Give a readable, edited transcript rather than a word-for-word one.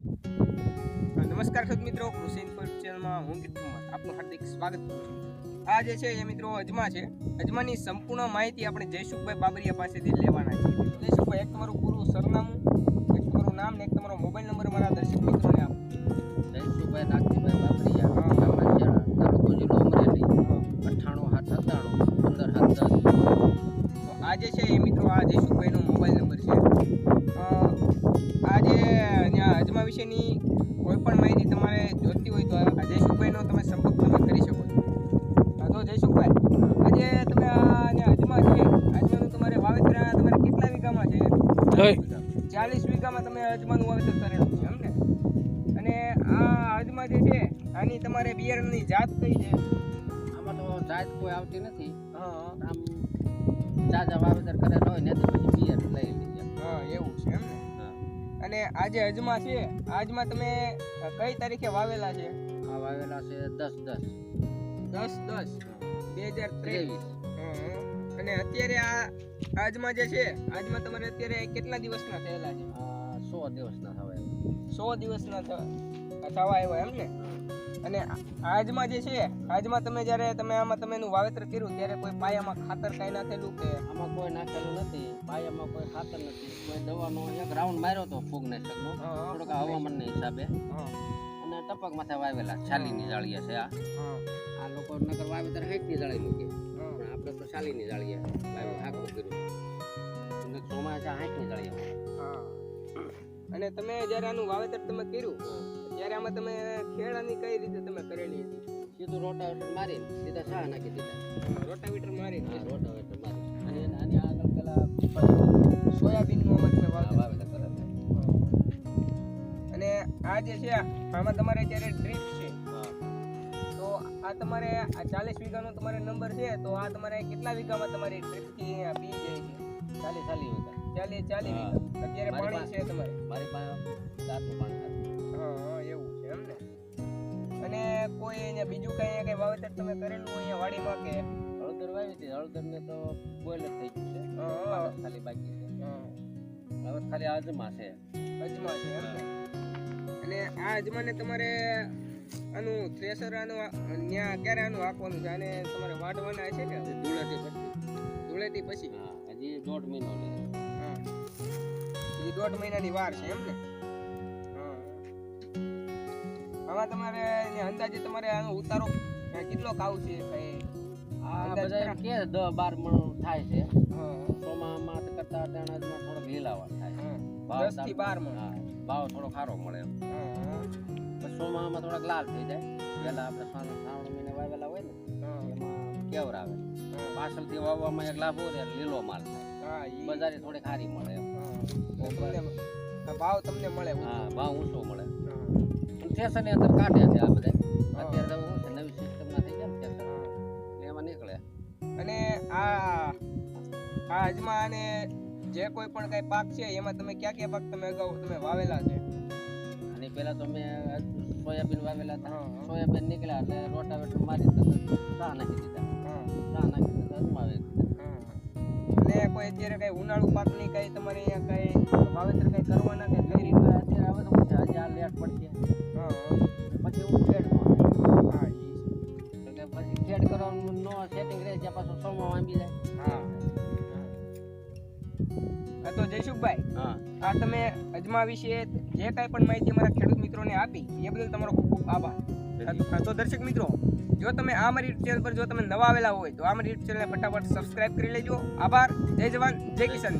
નમસ્કાર ખેડૂત મિત્રો, કૃષિ ઇન્ફો ચેનલમાં હું કીર્તિકુમાર આપનું હાર્દિક સ્વાગત કરું છું. આ જે છે એ મિત્રો અજમા છે. અજમાની સંપૂર્ણ માહિતી આપણે જયસુખભાઈ બાબરિયા પાસેથી લેવાના છે. જયસુખભાઈ, એક તમારું પૂરું સરનામું, એક તમારું નામ ને એક તમારો મોબાઈલ નંબર મારા દર્શક મિત્રોને આપો. જયસુખભાઈ નાગજીભાઈ બાબરિયા, તાલુકો જિલ્લો અમરેલી, 98 715 તો આ જે છે એ મિત્રો આ જયસુખભાઈનો મોબાઈલ નંબર છે. આ જે અહીંયા અજમા વિશેની કોઈ પણ માહિતી તમારે જોઈતી હોય તો આ જયસુખભાઈનો તમે સંપર્ક તમે કરી શકો છો. તો જયસુખભાઈ, આજે તમે આ અજમા છે, અજમાનું તમારે વાવેતર તમારે કેટલા વીઘામાં છે? 40 વીઘામાં તમે અજમાનું વાવેતર કરેલું છે એમ ને? અને આ અજમા જે છે આની તમારે બિયારણની જાત કઈ છે? આમાં તો જાત કોઈ આવતી નથી. હા આમ જાજા વાવેતર કરેલો હોય ને તો પછી બિયાર લઈ લઈએ. હા, એવું છે એમ ને? અને આ જે અજમા છે, આ અજમા તમે કઈ તારીખે વાવેલા છે? આ વાવેલા છે 10/10/2023. અને અત્યારે આ અજમા જે છે, અજમા તમારે અત્યારે કેટલા દિવસના થયેલા છે? 100 દિવસના થવાય. 100 દિવસના થવા આવ્યા એમ ને? અને આજમાં જે છે, આજમાં તમે જ્યારે તમે આમાં તમે એનું વાવેતર કર્યું ત્યારે કોઈ પાયામાં ખાતર કાંઈ નાખેલું કે? આમાં કોઈ નાખેલું નથી, પાયામાં કોઈ ખાતર નથી, કોઈ દવાનો એક રાઉન્ડ માર્યો તો ફૂગનાશકનો થોડોક હવામાનના હિસાબે. અને ટપક માથે વાવેલા છાલીની જાળીએ છે. આ લોકો નગર વાવેતર 60ની જાળી મૂકે, પણ આપણે તો છાલીની જાળીએ આખું કર્યું. ચોમાસા 60ની જાળીએ. અને તમે જ્યારે આનું વાવેતર તમે કર્યું ત્યારે આમાં તમે ખેડાની કઈ રીતે તમે કરેલી હતી? સીધું રોટાવેટર મારીને સીધા છા નાખી દીધા. રોટાવેટર મારીને? રોટાવેટર મારી. અને આની આગળ પેલા સોયાબીનનું આમાં તમે વાવેતર કરે. અને આ જે છે આમાં તમારે અત્યારે ડ્રીપ છે, તો આ તમારે આ 40 વીઘાનો તમારે નંબર છે, તો આ તમારે કેટલા વીઘામાં તમારી ડ્રીપથી પી જાય છે? 40 વીઘા. 40 વીઘા. અત્યારે પાણી છે તમારે? મારી પાસે દાંતનું પાણી છે. હા, એવું છે એમ ને? અને કોઈ અહીંયા બીજું કઈ વાવેતર તમે કરેલું અહીંયા વાડીમાં કે? હળદર વાવી હતી. હળદરને તો બોઇલ જ થઈ ગયું છે. ખાલી બાકી છે. હવે ખાલી અજમા છે. અજમા છે એમ ને? અને આ અજમાને તમારે આનું થ્રેસર આનું ત્યાં ક્યારે આનું હાંકવાનું છે? અને તમારે વાઢવાના છે કે ધૂળેટી પછી? હા, હજી 1.5 મહિનો લે. હા, એ 1.5 મહિનાની વાર છે એમ ને? હા. આમાં તમારે અંદાજે તમારે આનો ઉતારો કેટલો કાવ છે? આ બધા કે 10-12 મણ થાય છે. સોમામાં કરતા અટાણામાં થોડોક લીલાવા થાય. 10 થી 12 મણ. ભાવ થોડો સારો મળે. સોમામાં થોડાક લાલ થઈ જાય. પેલા આપણે શ્રાવણ મહિને વાવેલા હોય ને એમાં કેવર આવે. પાછળથી વાવવામાં એક લાભ હોય લીલો માલ થાય. બજારે થોડી ખારી મળે. ભાવ તમને મળે? હા, ભાવ ઊંચો મળે. સ્ટેશનની અંદર કાઢે છે આ બધા. અત્યારે તો શું છે, નવી સિસ્ટમના થઈ ગયા ને સ્ટેશન, એટલે એમાં નીકળે. અને આ અજમા અને જે કોઈ પણ કઈ પાક છે એમાં તમે કયા પાક તમે અગાઉ તમે વાવેલા છે? અને પેલા તો મેં સોયાબીન વાવેલા હતા. સોયાબીન નીકળ્યા એટલે રોટાવેટર મારી ચા નાખી દીધા. ચા નાખી દીધા, અજમાવી દીધા. અને કોઈ અત્યારે કઈ ઉનાળુ પાકની કઈ તમારે અહીંયા કઈ વાવેતર કઈ કરવાના કે કઈ રીતે? અત્યારે હવે તો હજી આ લેટ પડશે. પછી હું ખેડ નો પછી ખેડ કરવાનું નો સેટિંગ રહે ત્યાં પાછું સોમાં વાંબી જાય. તો જયસુખભાઈ, હા, આ તમે અજમા વિશે જે કાંઈ પણ માહિતી અમારા ખેડૂત મિત્રોને આપી એ બદલ તમારો ખૂબ ખૂબ આભાર. તો દર્શક મિત્રો, જો તમે આ મારી યુટ્યુબ ચેનલ પર જો તમે નવા આવેલા હોય તો આ મારી યુટ્યુબ ચેનલને ફટાફટ સબસ્ક્રાઇબ કરી લેજો. આભાર. જય જવાન, જય કિસાન.